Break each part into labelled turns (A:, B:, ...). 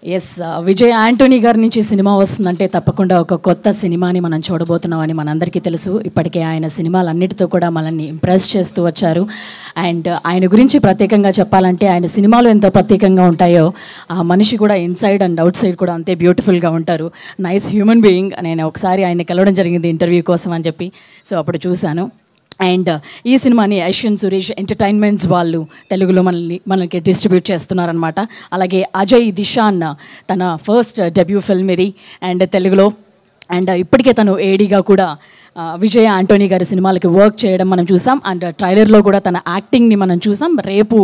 A: Yes, Vijay Anthony గారి నుంచి cinema వస్తుందంటే తప్పకుండా ఒక కొత్త సినిమాని మనం చూడబోతున్నామని మనందరికీ తెలుసు. ఇప్పటికే ఆయన సినిమాలన్నిటితో కూడా మనల్ని ఇంప్రెస్ చేస్తూ వచ్చారు. అండ్ ఆయన గురించి ప్రత్యేకంగా చెప్పాలంటే ఆయన సినిమాలు ఎంత ప్రత్యేకంగా ఉంటాయో ఆ మనిషి కూడా ఇన్సైడ్ అండ్ అవుట్ సైడ్ కూడా అంతే బ్యూటిఫుల్గా ఉంటారు. Nice human being. నేను ఒకసారి ఆయన కలవడం జరిగింది ఇంటర్వ్యూ కోసం అని చెప్పి, సో అప్పుడు చూశాను. అండ్ ఈ సినిమాని ఐశ్వన్ సురేష్ ఎంటర్టైన్మెంట్స్ వాళ్ళు తెలుగులో మనకి డిస్ట్రిబ్యూట్ చేస్తున్నారనమాట. అలాగే అజయ్ దిశాన్ తన ఫస్ట్ డెబ్యూ ఫిల్మ్ ఇది అండ్ తెలుగులో. అండ్ ఇప్పటికే తను ఏడీగా కూడా విజయ్ యాంటోనీ గారి సినిమాలకి వర్క్ చేయడం మనం చూసాం. అండ్ ట్రైలర్లో కూడా తన యాక్టింగ్ని మనం చూసాం. రేపు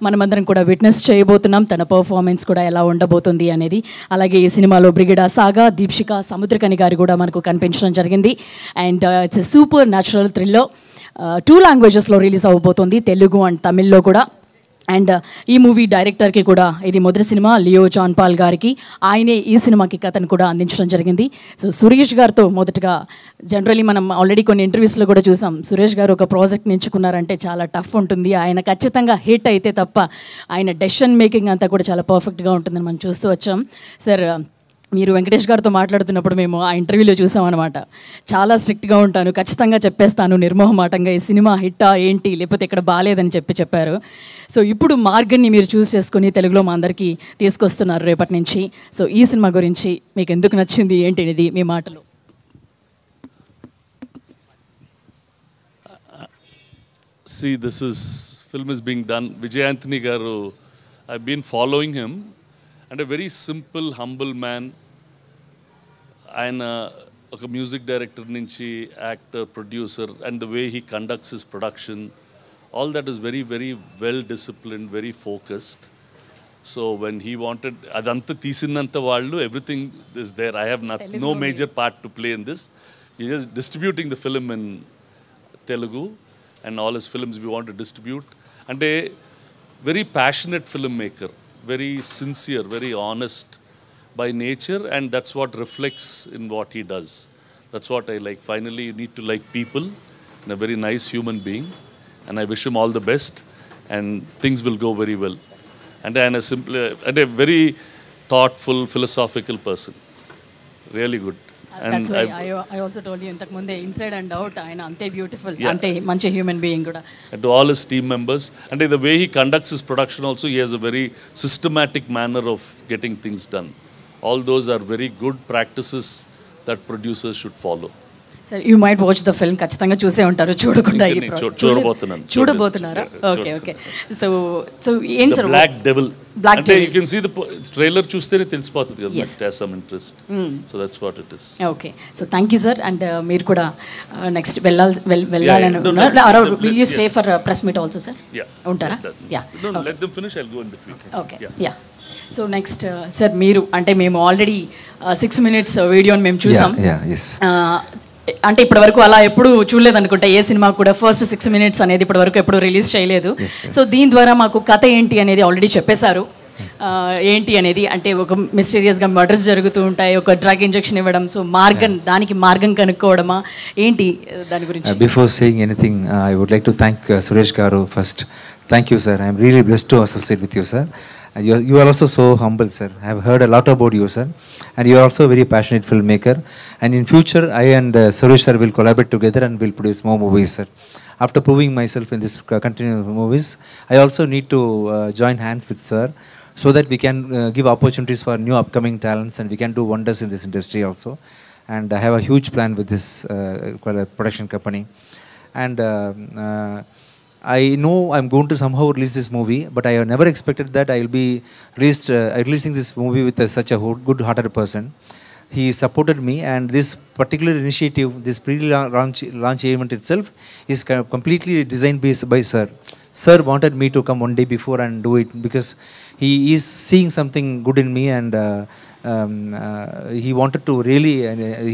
A: మనమందరం కూడా విట్నెస్ చేయబోతున్నాం తన పర్ఫార్మెన్స్ కూడా ఎలా ఉండబోతుంది అనేది. అలాగే ఈ సినిమాలో బ్రిగిడా సాగా, దీప్షిక సముద్రకని గారు కూడా మనకు కనిపించడం జరిగింది. And it's a supernatural thriller. 2 లాంగ్వేజెస్లో రిలీజ్ అవ్వబోతుంది, తెలుగు అండ్ తమిళ్లో కూడా. అండ్ ఈ మూవీ డైరెక్టర్కి కూడా ఇది మొదటి సినిమా, లియో జాన్ పాల్ గారికి. ఆయనే ఈ సినిమాకి కథను కూడా అందించడం జరిగింది. సో సురేష్ గారితో మొదటగా జనరలీ మనం ఆల్రెడీ కొన్ని ఇంటర్వ్యూస్లో కూడా చూసాం, సురేష్ గారు ఒక ప్రాజెక్ట్ని ఎంచుకున్నారంటే చాలా టఫ్ ఉంటుంది. ఆయన ఖచ్చితంగా హిట్ అయితే తప్ప ఆయన డెసిషన్ మేకింగ్ అంతా కూడా చాలా పర్ఫెక్ట్గా ఉంటుందని మనం చూస్తూ వచ్చాం. సార్, మీరు వెంకటేష్ గారితో మాట్లాడుతున్నప్పుడు మేము ఆ ఇంటర్వ్యూలో చూసామన్నమాట. చాలా స్ట్రిక్ట్గా ఉంటాను, ఖచ్చితంగా చెప్పేస్తాను నిర్మోహమాటంగా ఈ సినిమా హిట్టా ఏంటి లేకపోతే ఇక్కడ బాగాలేదని చెప్పారు. సో ఇప్పుడు మార్గన్ని మీరు చూస్ చేసుకుని తెలుగులో మా అందరికీ తీసుకొస్తున్నారు రేపటి నుంచి. సో ఈ సినిమా గురించి మీకు ఎందుకు నచ్చింది ఏంటి అనేది మీ మాటలు.
B: See, film is being done. Vijay Anthony garu, I've been following him, and a very simple, humble man. ఆయన ఒక మ్యూజిక్ డైరెక్టర్ నుంచి actor, producer, and the way he conducts his production, all that is very very well disciplined, very focused. So when he wanted అదంతా తీసినంత వాళ్ళు everything is there. I have no major part to play in this. He is distributing the film in Telugu and all his films we want to distribute. అంటే very passionate filmmaker, very sincere, very honest by nature, and that's what reflects in what he does. That's what I like. Finally, you need to like people and a very nice human being, and I wish him all the best, and things will go very well. And a very thoughtful, philosophical person. Really good.
A: That's why I also told you ఇంతకు ముందే inside and out ఆయన అంతే beautiful, అంతే మంచి human being కూడా.
B: And to all his team members, and the way he conducts his production also, he has a very systematic manner of getting things done. All those are very good practices that producers should follow.
A: Sir, you might watch the film. ఖచ్చితంగా చూసే ఉంటారు, చూడకుండా చూడబోతున్నారా? Okay okay. So ఏం sir
B: black devil అంటే you can see the trailer చూస్తేనే తెలిసిపోతుంది కదా, it has some interest. So that's what it is.
A: Okay, so thank you sir. And మీరు కూడా నెక్స్ట్ వెళ్ళాలని ఉన్నారు. Will you stay for press meet also sir? ఉంటారా? Yeah,
B: let them finish, I will go in between.
A: Okay, yeah. So next sir, మీరు అంటే మేము already 6 minutes వీడియోని మేము చూసాం. అంటే ఇప్పటి వరకు అలా ఎప్పుడు చూడలేదు అనుకుంటా, ఏ సినిమా కూడా ఫస్ట్ 6 minutes అనేది ఇప్పటి వరకు ఎప్పుడు రిలీజ్ చేయలేదు. సో దీని ద్వారా మాకు కథ ఏంటి అనేది ఆల్రెడీ చెప్పేశారు. ఏంటి అనేది అంటే ఒక మిస్టీరియస్గా మర్డర్స్ జరుగుతూ ఉంటాయి, ఒక డ్రగ్ ఇంజెక్షన్ ఇవ్వడం, సో దానికి మార్గం కనుక్కోవడమా ఏంటి దాని గురించి?
C: Before saying anything, I would like to thank Suresh garu first. Thank you sir. I'm really blessed to associate with you sir. You are also so humble, sir. I have heard a lot about you, sir. And you are also a very passionate filmmaker. And in future, I and Suresh sir will collaborate together and will produce more movies, sir. After proving myself in this continuous movies, I also need to join hands with sir so that we can give opportunities for new upcoming talents and we can do wonders in this industry also. And I have a huge plan with this production company. And I know I'm going to somehow release this movie, but I have never expected that I will be releasing this movie with such a good-hearted person. He supported me, and this particular initiative, this pre-launch event itself, is completely designed by Sir. Sir wanted me to come one day before and do it because he is seeing something good in me, and he wanted to really,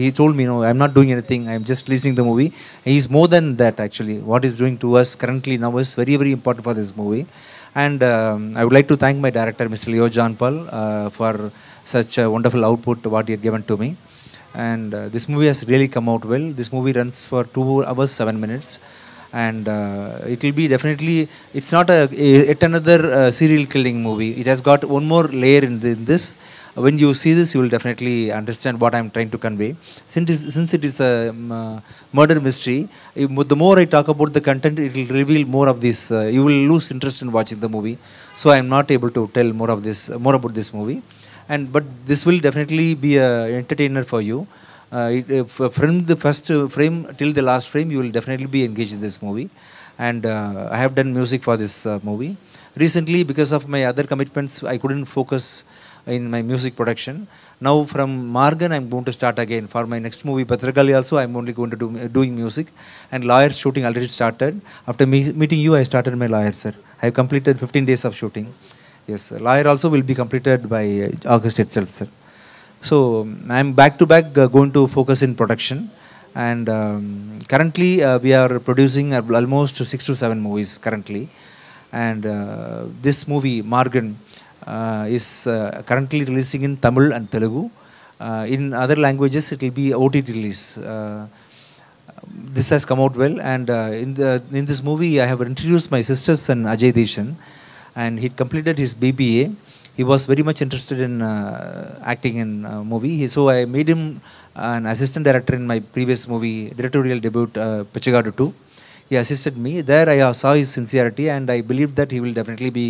C: he told me, no, I'm not doing anything, I'm just releasing the movie. He's more than that actually. What he's doing to us currently now is very, very important for this movie. And I would like to thank my director, Mr. Leo John Paul, for such a wonderful output what he had given to me. And this movie has really come out well. This movie runs for 2 hours 7 minutes. and it will be definitely, it's not yet another serial killing movie. It has got one more layer in this. When you see this, you will definitely understand what I'm trying to convey. Since it is a murder mystery, the more I talk about the content, it will reveal more of this. You will lose interest in watching the movie. So I'm not able to tell more about this movie. But this will definitely be a entertainer for you. From the first frame till the last frame, you will definitely be engaged in this movie. And I have done music for this movie. Recently, because of my other commitments, I couldn't focus in my music production. Now from Margan, I'm going to start again. For my next movie, Patragali also, I'm only going to do doing music. And Lawyer shooting already started. After meeting you, I started my Lawyer, sir. I have completed 15 days of shooting. Yes, Lawyer also will be completed by August itself, sir. So I'm back to back going to focus in production. And currently we are producing almost 6 to 7 movies currently. And this movie, Margan, is currently releasing in Tamil and Telugu. In other languages, it will be OTT release. This has come out well, and in this movie, I have introduced my sister's son Ajay Deshan, and he completed his BBA. He was very much interested in acting in movie, so I made him an assistant director in my previous movie, directorial debut, Pichagadu 2. He assisted me. There I saw his sincerity, and I believe that he will definitely be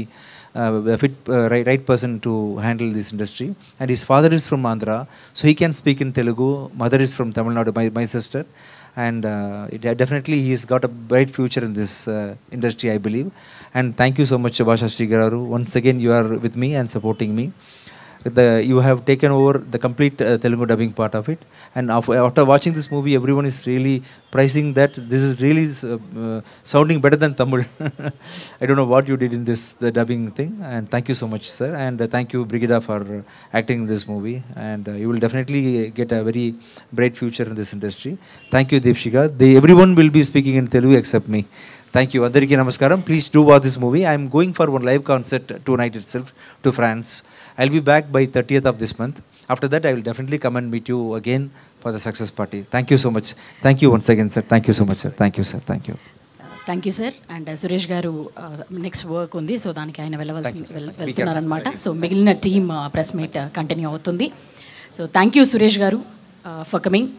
C: a fit right person to handle this industry. And his father is from Andhra, so he can speak in Telugu. Mother is from Tamil Nadu, my sister. And definitely he's got a bright future in this industry, I believe. And thank you so much, Bhasha Srigararu. Once again, you are with me and supporting me. You have taken over the complete Telugu dubbing part of it. And after watching this movie, everyone is really praising that this is really sounding better than Tamil. I don't know what you did in the dubbing thing. And thank you so much, sir. And thank you, Brigida, for acting in this movie. And you will definitely get a very bright future in this industry. Thank you, Deepshika. Everyone will be speaking in Telugu except me. Thank you. Andariki namaskaram. Please do watch this movie. I am going for one live concert tonight itself to France. I'll be back by 30th of this month. After that, I will definitely come and meet you again for the success party. Thank you so much. Thank you once again, sir. Thank you so much, sir. Thank you, sir. Thank you.
A: Thank you sir. And Suresh గారు next work ఉంది, so దానికి ఆయన వెళ్తున్నారనమాట. So మిగిలిన team press meet continue అవుతుంది. So thank you Suresh గారు for coming.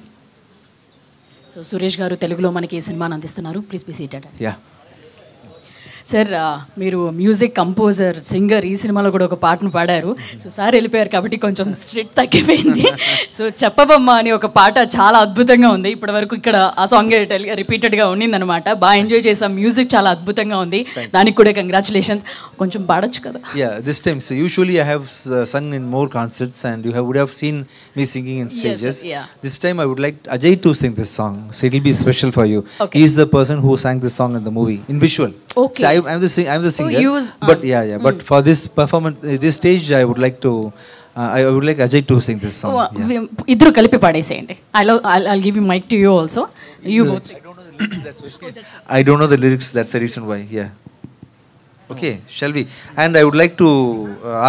A: So Suresh గారు తెలుగులో మనకి ఈ సినిమాని అందిస్తున్నారు. Please be seated.
C: Yeah
A: sir, మీరు మ్యూజిక్ కంపోజర్, సింగర్, ఈ సినిమాలో కూడా ఒక పాటను పాడారు. సో సార్ వెళ్ళిపోయారు కాబట్టి కొంచెం స్ట్రిట్ తగ్గిపోయింది. సో చెప్పబమ్మ అని ఒక పాట చాలా అద్భుతంగా ఉంది. ఇప్పటి వరకు ఇక్కడ ఆ సాంగ్ రిపీటెడ్గా ఉండిందనమాట. బాగా ఎంజాయ్ చేసాం. మ్యూజిక్ చాలా అద్భుతంగా ఉంది. దానికి కూడా కంగ్రాచులేషన్స్. కొంచెం పాడొచ్చు కదా?
C: This time, so usually I have sung in more concerts, and you would have seen me singing in stages.
A: Yes,
C: This time I would like Ajay to sing this song, so it will be special for you.
A: Okay.
C: He is the person who sang this song in the movie in visual.
A: Okay.
C: So I'm the singer. But but for this performance, this stage, I would like to. I would like Ajay to sing this song.
A: ఇద్దరు కలిపి పాడేసేయండి. I'll give you mic to you also. You both.
C: I don't know the lyrics. That's the reason why. Yeah. Okay, shall we? And I would like to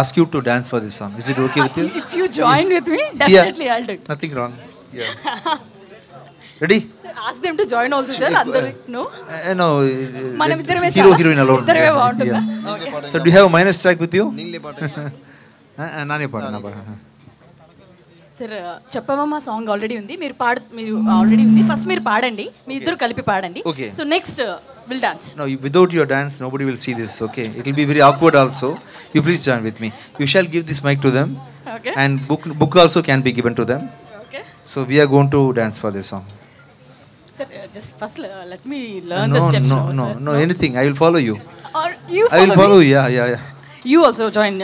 C: ask you to dance for this song. Is it okay with you?
A: If you join with me, definitely I'll do it.
C: Nothing wrong. Yeah. Ready?
A: Sir, ask them to join also, sir. No?
C: No.
A: మనం ఇద్దరమే
C: Heroine alone.
A: ఇద్దరమే బాగుంటుందా?
C: So do you have a minus track with you? నానే పాడు.
A: Sir, చెప్పమమ్మ song already ఉంది. మీరు already ఉంది. First మీరు పాడండి, మీ ఇద్దరు కలిపి పాడండి.
C: Okay.
A: So next will dance.
C: No, without your dance, nobody will see this. Okay, it will be very awkward also. You please join with me. You shall give this mic to them.
A: Okay.
C: And book also can be given to them.
A: Okay.
C: So we are going to dance for this song.
A: Sir, just first let me learn the steps.
C: No, anything. I will follow you.
A: Or you
C: I will follow you. Yeah.
A: You also join.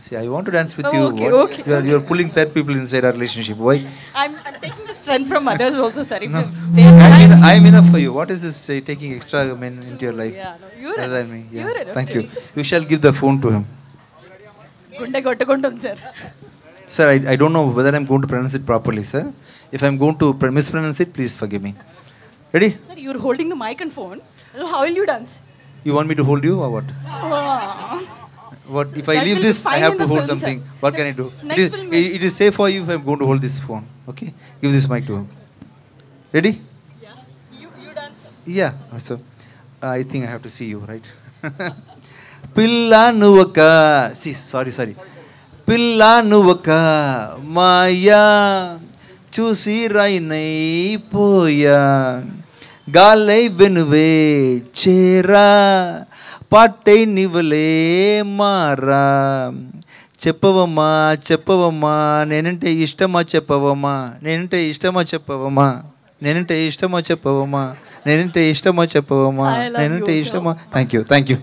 C: See, I want to dance with you.
A: Okay, okay.
C: You are pulling third people inside our relationship. Why?
A: I'm taking the strength from others also, sir. If
C: No.
A: they
C: I'm enough for you. What is this taking extra men into your life?
A: Yeah, no, you're
C: Rather than me. Yeah.
A: you're enough.
C: Thank you. You shall give the phone to him.
A: గుండె కొట్టుకుంటుంది sir.
C: Sir, I don't know whether I'm going to pronounce it properly, sir. If I'm going to mispronounce it, please forgive me. Ready?
A: Sir, you're holding the mic and phone. So how will you dance?
C: You want me to hold you or what?
A: Wow.
C: What if I
A: That
C: leave
A: will be
C: this? I
A: fine
C: have
A: in
C: to
A: the
C: hold
A: film,
C: something.
A: sir.
C: What can I do?
A: Next film
C: It is safe for you if I'm going to hold this phone. Okay? Give this mic to him. Ready?
A: Yeah. You dance.
C: Yeah, so I think I have to see you, right? Pilla nuvaka. See, sorry. Pilla nuvaka maya చూసి రైనైపోయా గాలై వెనువే చేరా పాటై నివలే మారా చెప్పవమ్మా నేనంటే ఇష్టమా చెప్పవమ్మా thank you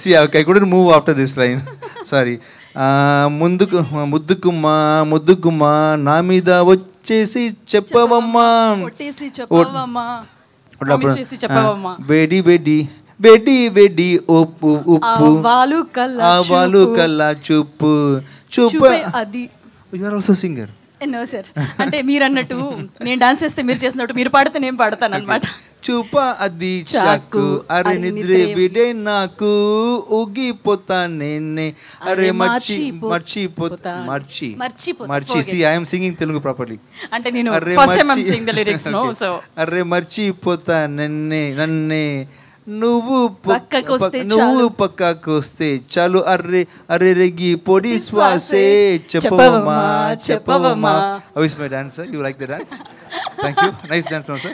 C: See, I couldn't move after this line. Sorry. ముద్దుకుమ్మా నా మీద వచ్చేసి చెప్పవమ్మా వేడి ఉప్పు ఆవాలు కల్లా చూపు
A: అది
C: you are also singer.
A: No sir, అంటే మీరు అన్నట్టు నేను డాన్స్ చేస్తే మీరు చేసినట్టు మీరు పాడితే నేను పాడతాను అనమాట.
C: చూప అది చాకు అరే నిద్రే బిడే నాకు ఊగిపోతా నేనే అరే మర్చిపోతా See, I am singing Telugu properly.
A: అంటే నేను first time I am singing the lyrics no so
C: అరే మర్చిపోతా నన్నే నువ్వు పక్కకొస్తే చాలు అరే రెగి పొడి శ్వాసే చెప్పవమ్మా. How is my dance, sir? You like the dance? Thank you. Nice dance, no, sir.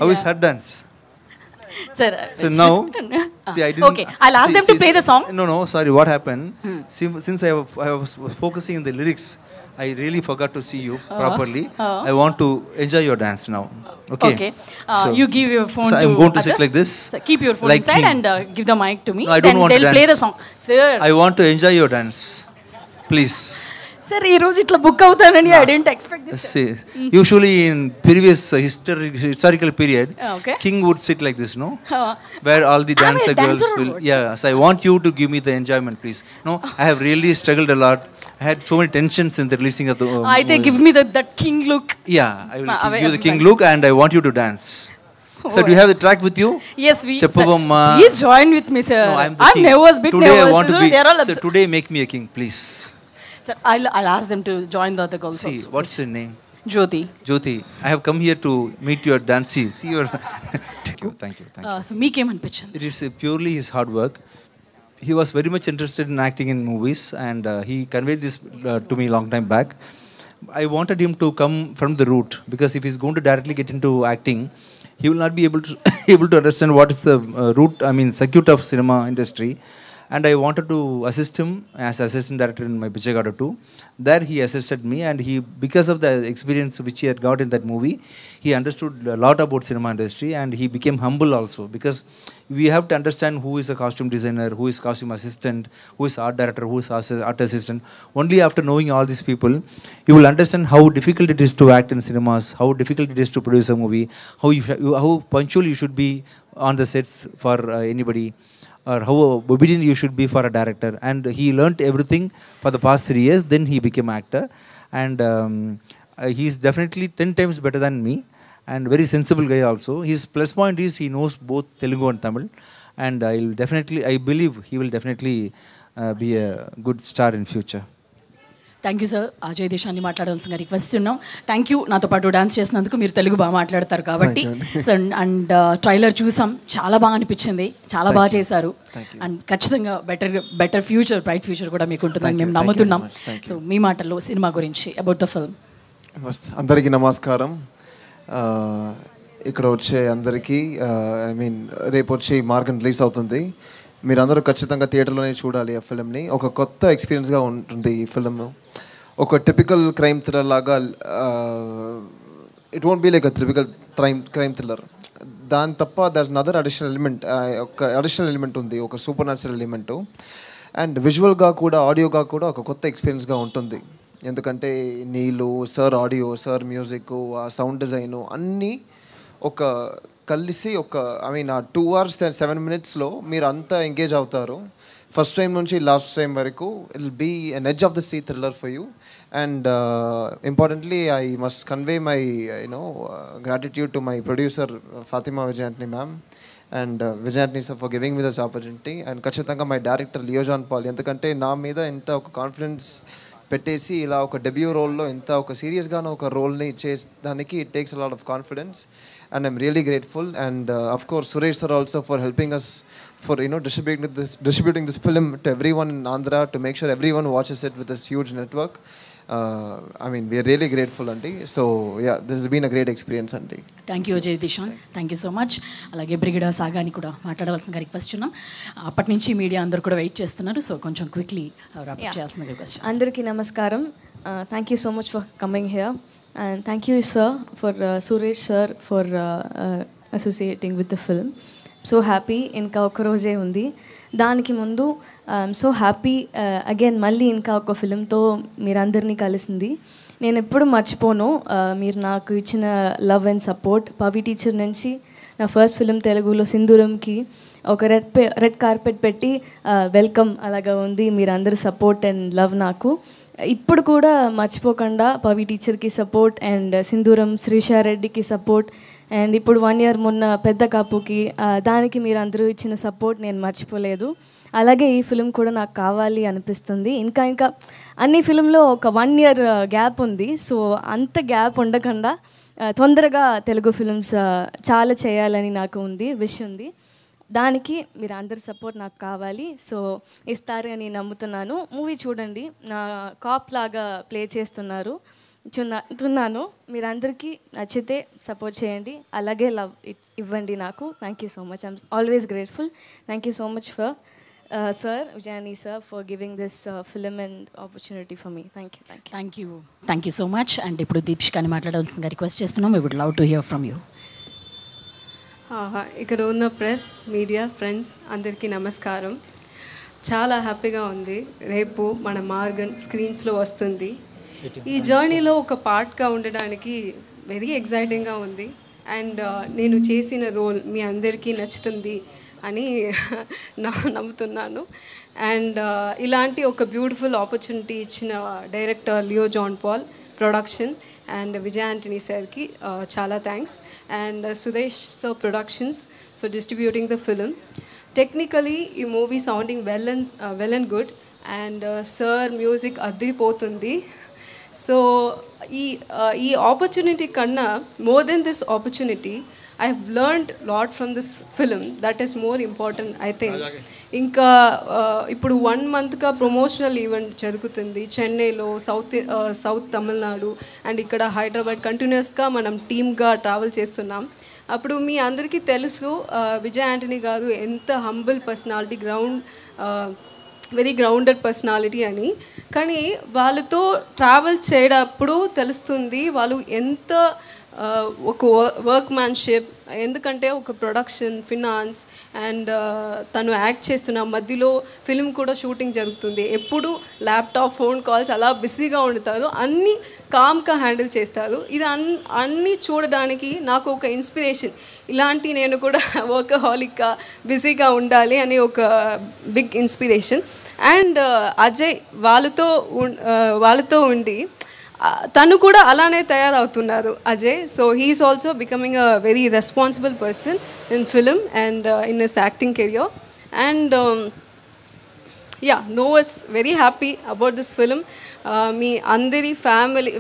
C: How is her dance?
A: Sir,
C: so now see, I didn't,
A: okay, I'll ask them to play the song.
C: No, sorry, what happened? Since I was focusing on the lyrics, I really forgot to see you properly. I want to enjoy your dance now. Okay.
A: So, you give your phone to
C: I'm going to sit like this.
A: So keep your phone
C: like
A: inside
C: him.
A: and give the mic to me.
C: No, I don't
A: then
C: want
A: they'll
C: to
A: play
C: dance.
A: the song. Sir,
C: I want to enjoy your dance. Please.
A: Sir, ee roju itla book avuthanani I didn't expect this.
C: See, usually in previous historical period,
A: okay,
C: king would sit like this, no? Where all the dancer girls will. Yeah, so I want you to give me the enjoyment, please. No, I have really struggled a lot. I had so many tensions in the releasing of the.
A: I think give me that king look.
C: Yeah, I will give you the king look, and I want you to dance. So do you have the track with you?
A: Yes, we.
C: Cheppavamma.
A: Please join with me, sir.
C: No, I'm
A: nervous, bit
C: today
A: nervous.
C: I want to be.
A: They are all
C: So today make me a king, please.
A: Sir, I'll ask them to join the other girls.
C: See,
A: also.
C: what's your name?
A: Jyoti.
C: I have come here to meet your dance. See your. Thank you.
A: So meekem anpichindi.
C: It is purely his hard work. He was very much interested in acting in movies, and he conveyed this to me long time back. I wanted him to come from the root, because if he's going to directly get into acting, he will not be able to understand what is the circuit of cinema industry. And I wanted to assist him as assistant director in my Bichegada 2. There he assisted me, and because of the experience which he had got in that movie, he understood a lot about cinema industry, and he became humble also, because we have to understand who is a costume designer, who is costume assistant, who is art director, who is art assistant. Only after knowing all these people, you will understand how difficult it is to act in cinemas, how difficult it is to produce a movie, how punctual you should be on the sets for anybody, or how obedient you should be for a director. And he learnt everything for the past 3 years. Then he became actor, and he is definitely 10 times better than me, and very sensible guy also. His plus point is he knows both Telugu and Tamil, and I believe he will definitely be a good star in future.
A: Thank you sir. Ajay దేశాన్ని మాట్లాడాల్సిన request ఉన్నాం. Thank you, నాతో పాటు dance చేసినందుకు. మీరు తెలుగు బాగా మాట్లాడతారు కాబట్టి. సార్, అండ్ ట్రైలర్ చూసాం, చాలా బాగా అనిపించింది, చాలా బాగా చేశారు. అండ్ ఖచ్చితంగా బెటర్ ఫ్యూచర్, బ్రైట్ ఫ్యూచర్ కూడా మీకు ఉంటుందని మేము నమ్ముతున్నాం. సో మీ మాటల్లో సినిమా గురించి, అబౌట్ ద ఫిల్మ్.
D: అందరికీ నమస్కారం. ఇక్కడ వచ్చే అందరికీ రేపు వచ్చి మార్గం రిలీజ్ అవుతుంది. మీరందరూ ఖచ్చితంగా థియేటర్లోనే చూడాలి ఆ ఫిల్మ్ని. ఒక కొత్త ఎక్స్పీరియన్స్గా ఉంటుంది ఈ ఫిల్మ్. ఒక టిపికల్ క్రైమ్ థ్రిల్లర్ లాగా, it won't be like a typical crime thriller. దాని తప్ప there is another additional element, ఒక అడిషనల్ ఎలిమెంట్ ఉంది, ఒక సూపర్ న్యాచురల్ ఎలిమెంట్. అండ్ విజువల్గా కూడా, ఆడియోగా కూడా ఒక కొత్త ఎక్స్పీరియన్స్గా ఉంటుంది. ఎందుకంటే నీళ్ళు, సార్ ఆడియో, సార్ మ్యూజిక్, ఆ సౌండ్ డిజైను అన్నీ ఒక కలిసి ఆ 2 hours 7 minutesలో మీరు అంతా ఎంగేజ్ అవుతారు. ఫస్ట్ టైం నుంచి లాస్ట్ టైం వరకు it will be on edge of the seat thriller for you. And importantly I must convey my gratitude to my producer Fatima Vijayantini ma'am and Vijayantini sir for giving me this opportunity. And ఖచ్చితంగా my director Leo John Paul, ఎందుకంటే నా మీద ఇంత ఒక confidence పెట్టేసి ఇలా ఒక debut రోల్లో ఇంత ఒక సీరియస్గానే ఒక రోల్ని చేసేదానికి it takes a lot of confidence and I'm really grateful and of course Suresh sir also for helping us for distributing this film to everyone in Andhra to make sure everyone watches it with this huge network. I mean, we are really grateful, Aunty. So yeah, this has been a great experience, Aunty.
A: Thank you, Ajay Dishan. Thank you so much. అలాగే బ్రిగేడా సాగాని కూడా మాట్లాడవలసిన request ఉన్నాం. అప్పటి నుంచి media అందరూ కూడా wait చేస్తున్నారు. So కొంచెం క్విక్లీ రాప్ చేయాల్సిన రిక్వెస్ట్.
E: అందరికీ నమస్కారం. Thank you so much for coming here and thank you sir for Suresh sir for associating with the film. So happy ఇంకా ఒక రోజే ఉంది. దానికి ముందు ఐఎమ్ సో హ్యాపీ అగైన్ మళ్ళీ ఇంకా ఒక ఫిలింతో మీరందరినీ కలిసింది. నేను ఎప్పుడు మర్చిపోను మీరు నాకు ఇచ్చిన love and support. Pavi teacher నుంచి నా ఫస్ట్ ఫిలిం తెలుగులో సింధూరంకి ఒక రెడ్ కార్పెట్ పెట్టి వెల్కమ్ అలాగా ఉంది. మీరందరూ సపోర్ట్ అండ్ లవ్ నాకు ఇప్పుడు కూడా మర్చిపోకుండా పవి టీచర్కి support and Sindhooram శ్రీషారెడ్డికి support and ఇప్పుడు 1 year మొన్న పెద్ద కాపుకి దానికి మీరు అందరూ ఇచ్చిన సపోర్ట్ నేను మర్చిపోలేదు. అలాగే ఈ ఫిలిం కూడా నాకు కావాలి అనిపిస్తుంది. ఇంకా అన్ని ఫిలింలో ఒక 1 year గ్యాప్ ఉంది. సో అంత గ్యాప్ ఉండకుండా తొందరగా తెలుగు ఫిలిమ్స్ చాలా చేయాలని నాకు విష్ ఉంది. దానికి మీరు అందరి సపోర్ట్ నాకు కావాలి. సో ఇస్తారు అని నమ్ముతున్నాను. మూవీ చూడండి, నా కాప్ లాగా ప్లే చేస్తున్నాను. మీరందరికీ నచ్చితే సపోర్ట్ చేయండి, అలాగే లవ్ ఇవ్వండి నాకు. Thank you so much. I'm always grateful. Thank you so much for sir విజయాని sir for giving this film and opportunity for me.
A: Thank you so much. And ఇప్పుడు దీప్షికాని మాట్లాడవలసిందిగా రిక్వెస్ట్ చేస్తున్నాం. We would love to hear from you.
F: ఇక్కడ ఉన్న press media friends అందరికీ నమస్కారం. చాలా హ్యాపీగా ఉంది. రేపు మన మార్గన్ స్క్రీన్స్లో వస్తుంది. ఈ జర్నీలో ఒక పార్ట్గా ఉండడానికి వెరీ ఎగ్జైటింగ్గా ఉంది. అండ్ నేను చేసిన రోల్ మీ అందరికీ నచ్చుతుంది అని నమ్ముతున్నాను. అండ్ ఇలాంటి ఒక బ్యూటిఫుల్ ఆపర్చునిటీ ఇచ్చిన director Leo John Paul, production and Vijay Antony సార్కి చాలా thanks. And Suresh sir productions for distributing the film. Technically ఈ movie sounding well and good and sir music అదిరిపోతుంది. సో ఈ ఆపర్చునిటీ కన్నా more than this opportunity I have learned lot from this film. That is more important I think. ఇంకా ఇప్పుడు 1 monthగా promotional event జరుగుతుంది చెన్నైలో, south Tamil Nadu and ఇక్కడ హైదరాబాద్. కంటిన్యూస్గా మనం టీమ్గా ట్రావెల్ చేస్తున్నాం. అప్పుడు మీ అందరికీ తెలుసు విజయ్ ఆంటనీ గారు ఎంత humble personality, very grounded personality అని. కానీ వాళ్ళతో ట్రావెల్ చేయడప్పుడు తెలుస్తుంది వాళ్ళు ఎంత ఒక వర్క్మ్యాన్షిప్. ఎందుకంటే ఒక ప్రొడక్షన్, ఫినాన్స్ అండ్ తను యాక్ట్ చేస్తున్న మధ్యలో ఫిల్మ్ కూడా షూటింగ్ జరుగుతుంది. ఎప్పుడు ల్యాప్టాప్, ఫోన్ కాల్స్ అలా బిజీగా ఉంటారు. అన్నీ కామ్గా హ్యాండిల్ చేస్తారు. ఇది అన్నీ చూడడానికి నాకు ఒక ఇన్స్పిరేషన్. ఇలాంటి నేను కూడా వర్కహాలిక్గా బిజీగా ఉండాలి అని ఒక బిగ్ ఇన్స్పిరేషన్. అండ్ అజయ్ వాళ్ళతో ఉండి తను కూడా అలానే తయారవుతున్నారు Ajay. So he is also becoming a very responsible person in film and in his acting career. And it's very happy about this film. మీ అందరి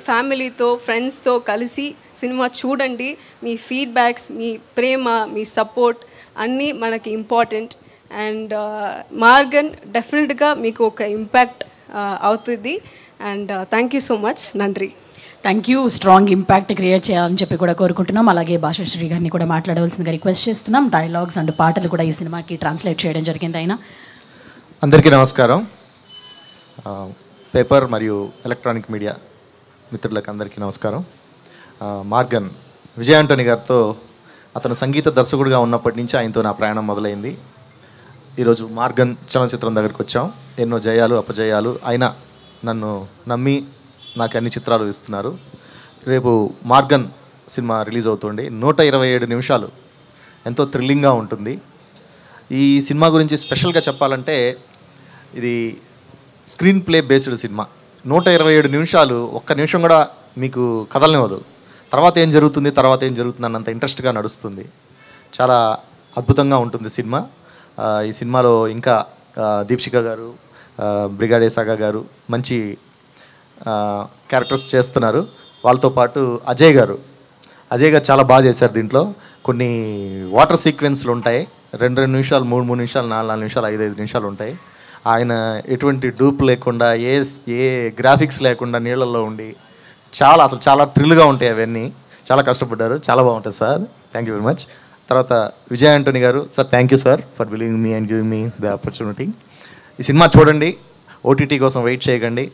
F: ఫ్యామిలీతో ఫ్రెండ్స్తో కలిసి సినిమా చూడండి. మీ ఫీడ్బ్యాక్స్, మీ ప్రేమ, మీ సపోర్ట్ అన్నీ మనకి ఇంపార్టెంట్. అండ్ మార్గన్ డెఫినెట్గా మీకు ఒక ఇంపాక్ట్ అవుతుంది. And thank you so much. నండ్రి.
A: Thank you. Strong impact create చేయాలని చెప్పి కూడా కోరుకుంటున్నాం. అలాగే భాషాశ్రీ గారిని కూడా మాట్లాడవలసిందిగా రిక్వెస్ట్ చేస్తున్నాం. డైలాగ్స్ అండ్ పాటలు కూడా ఈ సినిమాకి ట్రాన్స్లేట్ చేయడం జరిగింది. ఆయన
G: అందరికీ నమస్కారం. పేపర్ మరియు ఎలక్ట్రానిక్ మీడియా మిత్రులకు అందరికీ నమస్కారం. మార్గన్ విజయ్ ఆంటనీ గారితో అతను సంగీత దర్శకుడిగా ఉన్నప్పటి నుంచి ఆయనతో నా ప్రయాణం మొదలైంది. ఈరోజు మార్గన్ చలనచిత్రం దగ్గరికి వచ్చాం. ఎన్నో జయాలు అపజయాలు అయినా నన్ను నమ్మి నాకు అన్ని చిత్రాలు ఇస్తున్నారు. రేపు మార్గన్ సినిమా రిలీజ్ అవుతుంది. 127 నిమిషాలు ఎంతో థ్రిల్లింగ్గా ఉంటుంది. ఈ సినిమా గురించి స్పెషల్గా చెప్పాలంటే ఇది స్క్రీన్ ప్లే బేస్డ్ సినిమా. 127 నిమిషాలు ఒక్క నిమిషం కూడా మీకు కదలనివ్వదు. తర్వాత ఏం జరుగుతుంది అన్నంత ఇంట్రెస్ట్గా నడుస్తుంది. చాలా అద్భుతంగా ఉంటుంది సినిమా. ఈ సినిమాలో ఇంకా దీప్షిక గారు, బ్రిగాడే సాగా గారు మంచి క్యారెక్టర్స్ చేస్తున్నారు. వాళ్ళతో పాటు అజయ్ గారు చాలా బాగా చేశారు. దీంట్లో కొన్ని వాటర్ సీక్వెన్స్లు ఉంటాయి, 2 నిమిషాలు, 3 నిమిషాలు, 4 నిమిషాలు, 5 నిమిషాలు ఉంటాయి. ఆయన ఎటువంటి డూప్ లేకుండా, ఏ గ్రాఫిక్స్ లేకుండా నీళ్ళల్లో ఉండి చాలా థ్రిల్గా ఉంటాయి. అవన్నీ చాలా కష్టపడ్డారు, చాలా బాగుంటుంది sir. Thank you very much. తర్వాత విజయ్ ఆంటోనీ గారు sir, thank you sir for believing me and giving me the opportunity. ఈ సినిమా చూడండి, ఓటీటీ కోసం వెయిట్ చేయకండి.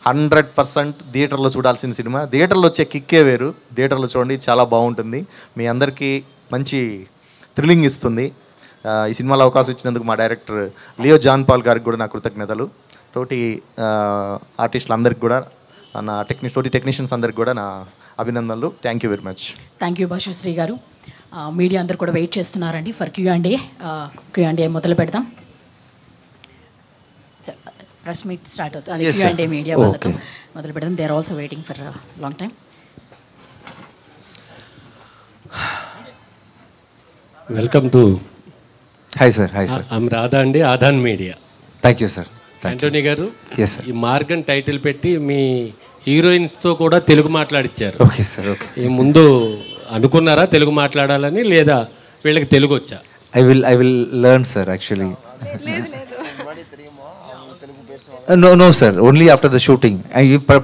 G: 100% థియేటర్లో చూడాల్సిన సినిమా. థియేటర్లో వచ్చే కిక్కే వేరు, థియేటర్లో చూడండి, చాలా బాగుంటుంది. మీ అందరికీ మంచి థ్రిల్లింగ్ ఇస్తుంది. ఈ సినిమాలో అవకాశం ఇచ్చినందుకు మా డైరెక్టర్ లియో జాన్ పాల్ గారికి కూడా నా కృతజ్ఞతలు. తోటి ఆర్టిస్టులందరికీ కూడా, నా తోటి టెక్నీషియన్స్ అందరికి కూడా నా అభినందనలు. Thank you very much.
A: Thank you Bhashasri garu. Media అందరు కూడా వెయిట్ చేస్తున్నారండి ఫర్ Q&A మొదలు పెడదాం. ప్రెస్ మీట్ స్టార్ట్ అవుతుంది. Q&A మీడియా వాళ్ళతో మొదలు పెడదాం. They are also waiting for long time.
H: Welcome to
C: hi sir.
H: I'm Radha అండి, Aadhan media.
C: Thank you sir.
H: Antony garu,
C: yes sir.
H: ఈ మార్గన్ టైటిల్ పెట్టి మీ హీరోయిన్స్తో కూడా తెలుగు మాట్లాడిచ్చారు.
C: Okay sir. ఓకే.
H: ఈ ముందు అనుకున్నారా తెలుగు మాట్లాడాలని, లేదా వీళ్ళకి తెలుగు వచ్చా?
C: I will learn, sir, actually. No, sir. Only after the shooting.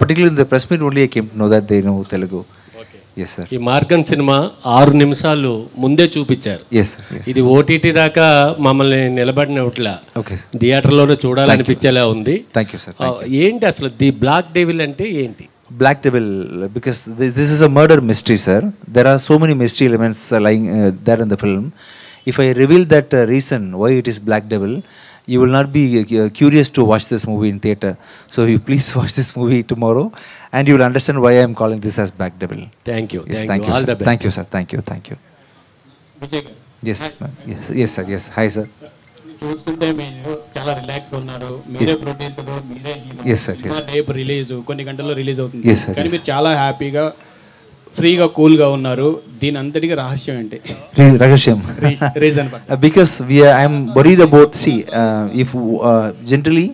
C: Particularly in the press meet, only I came to know that they know Telugu.
H: Okay.
C: Yes, sir.
H: ఈ Morgan cinema 6 నిమిషాలు ముందే చూపించారు.
C: Yes, sir. Yes.
H: ఇది OTT దాకా మమ్మల్ని నిలబడినట్లా
C: Okay.
H: థియేటర్లోనే చూడాలనిపించేలా ఉంది.
C: Thank you, sir.
H: ఏంటి అసలు ది బ్లాక్ డెవిల్ అంటే ఏంటి?
C: Black Devil, because this is a murder mystery, sir. There are so many mystery elements lying there in the film. If I reveal that reason why it is Black Devil, you will not be curious to watch this movie in theatre. So you please watch this movie tomorrow, and you will understand why I am calling this as Black Devil.
H: Thank you.
C: Yes,
H: Thank you. All
C: sir.
H: the best.
C: Thank you, sir. Thank you. Yes, ma'am. Yes, sir. Yes. Hi, sir.
I: చూస్తుంటే మీరు చాలా రిలాక్స్గా ఉన్నారు. మీరే producer, మీరే
C: Yes, sir. Yes.
I: రేపు release కొన్ని గంటల్లో రిలీజ్ అవుతుంది.
C: Yes, sir.
I: కానీ మీరు చాలా హ్యాపీగా, ఫ్రీగా, కూల్గా ఉన్నారు. దీని అంతటికి రహస్యం ఏంటి?
C: Rahashyam.
I: Reason
C: Because I am worried about, if generally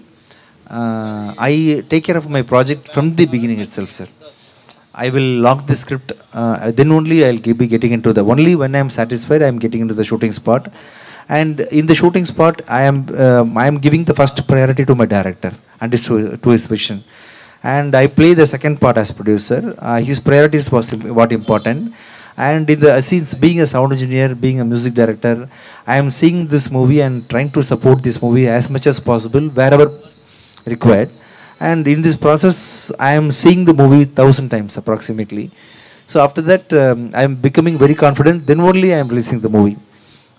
C: I take care of my project from the beginning itself, sir. I will lock the script, then only I'll be getting into only when I am satisfied I am getting into the shooting spot. And in the shooting spot, I am giving the first priority to my director and to his vision. And I play the second part as producer. His priorities was what important. And in the scenes, being a sound engineer, being a music director, I am seeing this movie and trying to support this movie as much as possible wherever required. And in this process, I am seeing the movie 1,000 times approximately. So after that, I am becoming very confident. Then only I am releasing the movie.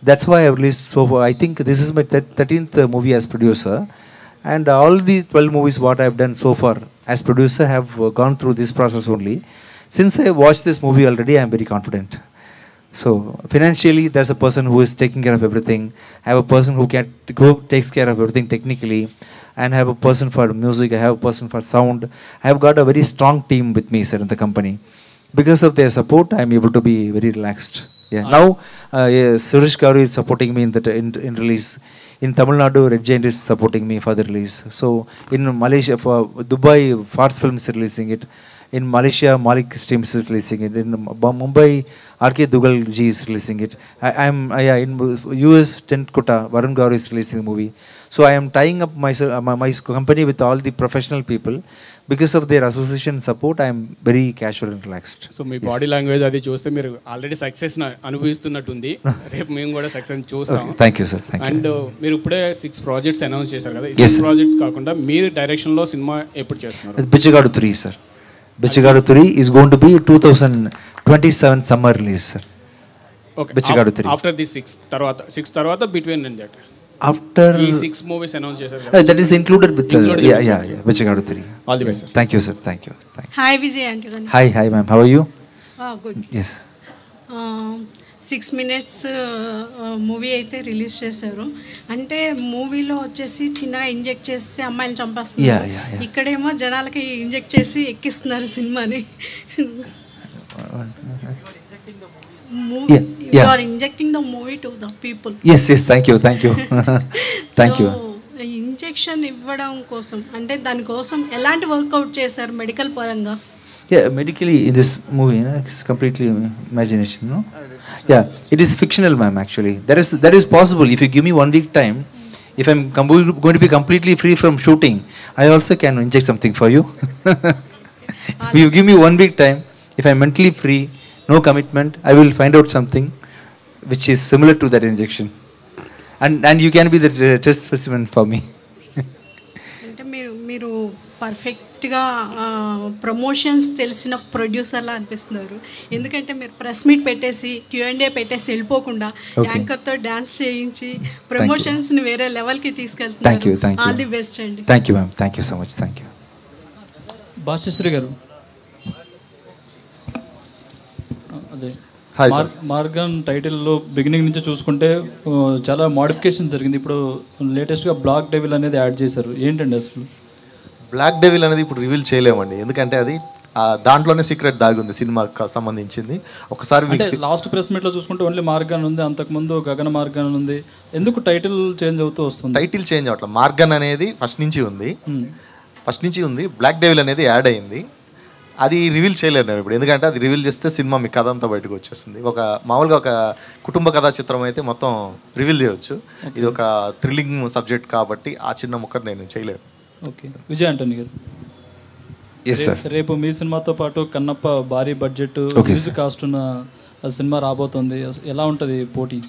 C: That's why I released so far. I think this is my 13th movie as producer, and all the 12 movies what I have done so far as producer have gone through this process only. Since I watched this movie already, I am very confident. So financially, there's a person who is taking care of everything. I have a person who takes care of everything technically, and I have a person for music. I have a person for sound. I have got a very strong team with me, sir, in the company. Because of their support, I am able to be very relaxed. Yeah. Now, Suresh Garu is supporting me in release. In Tamil Nadu, Red Giant is supporting me for the release. So in Malaysia, for Dubai, Fars Films is releasing it. In Malaysia, Malik Streams is releasing it. In Mumbai, R.K. Dugal Ji is releasing it. In US, Tent Kota, Varun Garu is releasing the movie. So I am tying up my company with all the professional people. Because of their association support, I am very casual and relaxed.
I: So me body language అది చూస్తే మీరు already success అనుభవిస్తున్నట్టుంది. రేపు మేము కూడా success చూస్తాం.
C: Thank you sir.
I: And మీరు ఇప్పుడే 6 projects announce చేశారు కదా. ఈ 6 ప్రాజెక్ట్స్ కాకుండా మీరు డైరెక్షన్లో సినిమా ఎప్పుడు చేస్తున్నారు?
C: బిచ్చగాడు 3, sir. Bichagadu 3 is going to be 2027 summer release, sir.
I: Okay.
C: Bichagadu 3.
I: After the 6 తర్వాత between and that.
C: After
I: ఈ 6 మూవీస్ అనౌన్స్ చేశారు కదా.
C: that is included with yeah. Bichagadu 3.
I: All the best, sir.
C: Thank you, sir. Thank you.
J: Hi Vijay Antony.
C: Hi ma'am. How are you?
J: Good.
C: Yes.
J: 6 minutes movie అయితే release చేశారు. అంటే మూవీలో వచ్చేసి చిన్నగా inject చేసి అమ్మాయిని చంపేస్తున్నారు. ఇక్కడేమో జనాలకి ఇంజెక్ట్ చేసి ఎక్కిస్తున్నారు సినిమాని. You are injecting the movie to the people.
C: Yes. Thank you. Thank you.
J: So, injection ఇవ్వడం కోసం అంటే దానికోసం ఎలాంటి వర్కౌట్ చేశారు మెడికల్ పరంగా?
C: Yeah, medically in this movie, it's completely imagination, no? Yeah, it is fictional, ma'am. Actually, that is possible. If you give me 1 week time, if I'm going to be completely free from shooting, I also can inject something for you. If you give me 1 week time, if I'm mentally free, no commitment, I will find out something which is similar to that injection, and you can be the test specimen for me.
J: అంటే మీరు పర్ఫెక్ట్గా promotions తెలిసిన ప్రొడ్యూసర్లా అనిపిస్తున్నారు. ఎందుకంటే మీరు press meet పెట్టేసి Q&A పెట్టేసి వెళ్ళిపోకుండా యాంకర్తో dance చేయించి ప్రమోషన్స్ని వేరే లెవెల్కి తీసుకెళ్తున్నారు. ఆల్ ది బెస్ట్ అండి.
C: Thank you ma'am, thank you so much, thank you.
K: Bhashyasri garu, అదే మార్గన్ టైటిల్లో బిగినింగ్ నుంచి చూసుకుంటే చాలా మోడిఫికేషన్ జరిగింది. ఇప్పుడు లేటెస్ట్గా బ్లాక్ డెవిల్ అనేది యాడ్ చేశారు. ఏంటండి అసలు
G: బ్లాక్ డెవిల్ అనేది ఇప్పుడు రివీల్ చేయలేమండి, ఎందుకంటే అది దాంట్లోనే సీక్రెట్ దాగి ఉంది సినిమాకి సంబంధించింది. ఒకసారి
K: లాస్ట్ ప్రెస్ మీట్లో చూసుకుంటే ఓన్లీ మార్గన్ ఉంది, అంతకుముందు గగన మార్గన్ ఉంది. ఎందుకు టైటిల్ చేంజ్ అవుతూ వస్తుంది?
G: టైటిల్ చేంజ్ అవట్లా, మార్గన్ అనేది ఫస్ట్ నుంచి ఉంది, బ్లాక్ డెవిల్ అనేది యాడ్ అయింది. అది రివీల్ చేయలేరు నేను ఇప్పుడు, ఎందుకంటే అది రివీల్ చేస్తే సినిమా మీ కథ అంతా బయటకు వచ్చేస్తుంది. మామూలుగా ఒక కుటుంబ కథా చిత్రం అయితే మొత్తం రివీల్ చేయవచ్చు, ఇది ఒక థ్రిల్లింగ్ సబ్జెక్ట్ కాబట్టి ఆ చిన్న ముక్కర్ నేను చేయలేను.
K: ఓకే, విజయ్ ఆంటనీ గారు, రేపు మీ సినిమాతో పాటు కన్నప్ప భారీ బడ్జెట్ మ్యూజిక్ కాస్ట్ ఉన్న సినిమా రాబోతుంది. ఎలా ఉంటుంది పోటీ,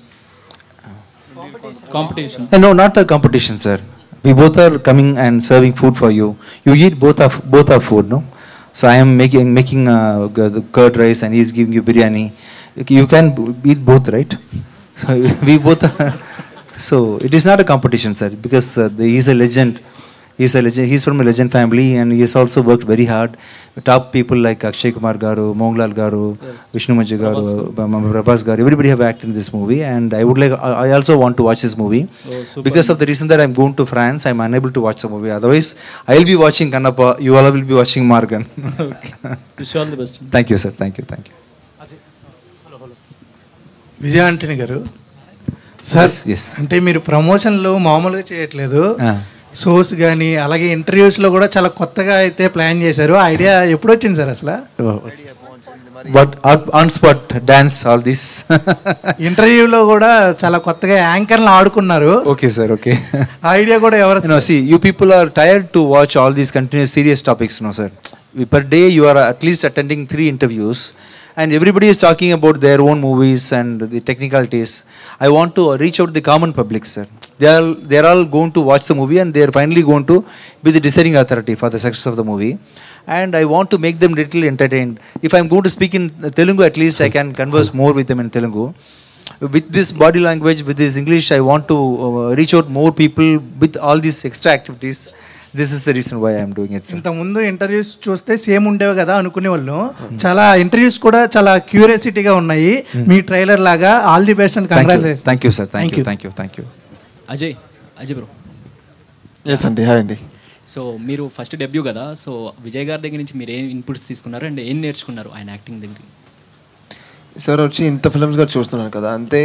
K: competition?
C: No, not a competition, sir. We both are coming and serving food for you. You eat both our food, no? So I am making the curd rice and he's giving you biryani. You can eat both, right? So we both are. So it is not a competition, sir, because he's a legend. He's from a legend family and he has also worked very hard. Top people like Akshay Kumar garu, Mohanlal garu, Vishnu Manju garu, Prabhas garu, everybody have acted in this movie, and I also want to watch this movie. Because of the reason that I'm going to France, I'm unable to watch the movie. Otherwise I'll be watching Kannappa, you all will be watching Margan.
K: Wish you all the best.
C: Thank you, sir. Thank you.
L: Vijay Antony గారు, sir అంటే మీరు ప్రమోషన్లు మామూలుగా చేయట్లేదు, shows కానీ అలాగే ఇంటర్వ్యూస్లో కూడా చాలా కొత్తగా అయితే ప్లాన్ చేశారు. ఐడియా ఎప్పుడు వచ్చింది సార్ అసలు?
C: But on spot dance all this.
L: ఇంటర్వ్యూలో కూడా చాలా కొత్తగా యాంకర్లు ఆడుకున్నారు.
C: Okay sir, okay.
L: ఐడియా కూడా ఎవరు?
C: No, see, you people are tired to watch all these continuous serious topics, no sir. Per day you are at least attending 3 interviews and everybody is talking about their own movies and the technicalities. I want to reach out to the common public, sir. They are all going to watch the movie and they are finally going to be the deciding authority for the success of the movie, and I want to make them little entertained. If I am going to speak in Telugu, at least I can converse more with them in Telugu. With this body language, with this English, I want to reach out more people with all these extra activities. This is the reason why I am doing it, sir.
L: ఇంత ముందు interviews చూస్తే same ఉండేవి కదా అనుకునే వాళ్ళు, చాలా interviews కూడా చాలా క్యూరియాసిటీగా ఉన్నాయి మీ ట్రైలర్ లాగా. All the best and congratulations.
C: Thank you sir, thank you.
M: Ajay bro.
D: Yes అండి, హాయ్ అండి.
M: సో మీరు ఫస్ట్ డెబ్యూ కదా, సో విజయ్ గారి దగ్గర నుంచి మీరు ఏం ఇన్పుట్స్ తీసుకున్నారు అండ్ ఏం నేర్చుకున్నారు ఆయన యాక్టింగ్ దగ్గర?
D: సార్ వచ్చి ఇంత ఫిల్మ్స్ గారు చూస్తున్నాను కదా, అంతే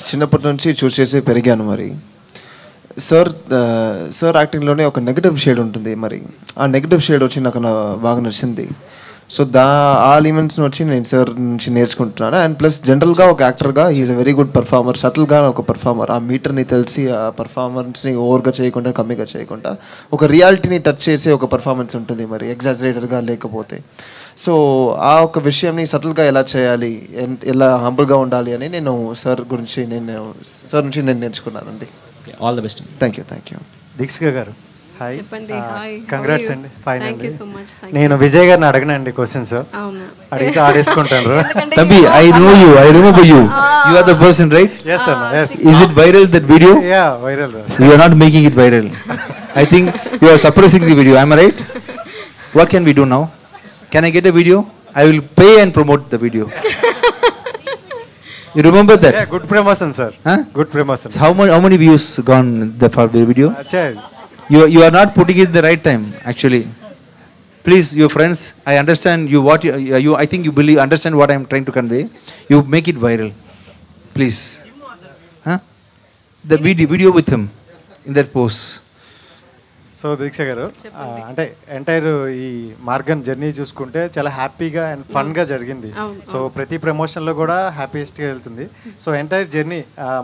D: చిన్నప్పటి నుంచి చూసేసి పెరిగాను. మరి సార్ యాక్టింగ్లోనే ఒక నెగిటివ్ షేడ్ ఉంటుంది, మరి ఆ నెగిటివ్ షేడ్ వచ్చి నాకు బాగా నచ్చింది. సో ఆ ఎలిమెంట్స్ని వచ్చి నేను సార్ నుంచి నేర్చుకుంటున్నాను. అండ్ ప్లస్ జనరల్గా ఒక యాక్టర్గా is a very good performer, సటిల్గా ఒక పర్ఫార్మర్. ఆ మీటర్ని తెలిసి ఆ పర్ఫార్మెన్స్ని ఓవర్గా చేయకుండా కమ్మిగా చేయకుండా ఒక రియాలిటీని టచ్ చేసే ఒక పర్ఫార్మెన్స్ ఉంటుంది, మరి ఎగ్జాజరేటర్గా లేకపోతే. సో ఆ ఒక విషయంని సటిల్గా ఎలా చేయాలి, ఎలా హంబుల్గా ఉండాలి అని నేను సార్ నుంచి నేను నేర్చుకున్నానండి.
M: All the best.
D: Thank you.
N: Deekshika గారు, హాయ్.
F: చెప్పండి. హాయ్,
N: కంగ్రాట్స్ అండి.
F: Thank you so much.
N: నేను విజయ్ గారిని అడగనండి క్వశ్చన్స్, అడిగితే ఆడేసుకుంటాను.
C: Tabi, I know you, I remember you. You are the person, right?
N: Yes sir, yes.
C: Is it viral, that video?
N: Yeah, viral.
C: You are not making it viral. I think you are suppressing the video, am I right? What can we do now? Can I get a video? I will pay and promote the video. You remember that?
N: Yeah, good promotion sir.
C: Huh?
N: Good promotion.
C: So how many views gone for the video? You are not putting it in the right time actually. Please, your friends, I understand you I think you understand what I am trying to convey. You make it viral, please. Huh? The video with him in that pose.
N: So Deeksha garu అంటే entire ఈ Morgan journey చూసుకుంటే చాలా హ్యాపీగా and ఫన్గా జరిగింది. So ప్రతి ప్రమోషన్లో కూడా హ్యాపీయెస్ట్గా వెళ్తుంది. So entire journey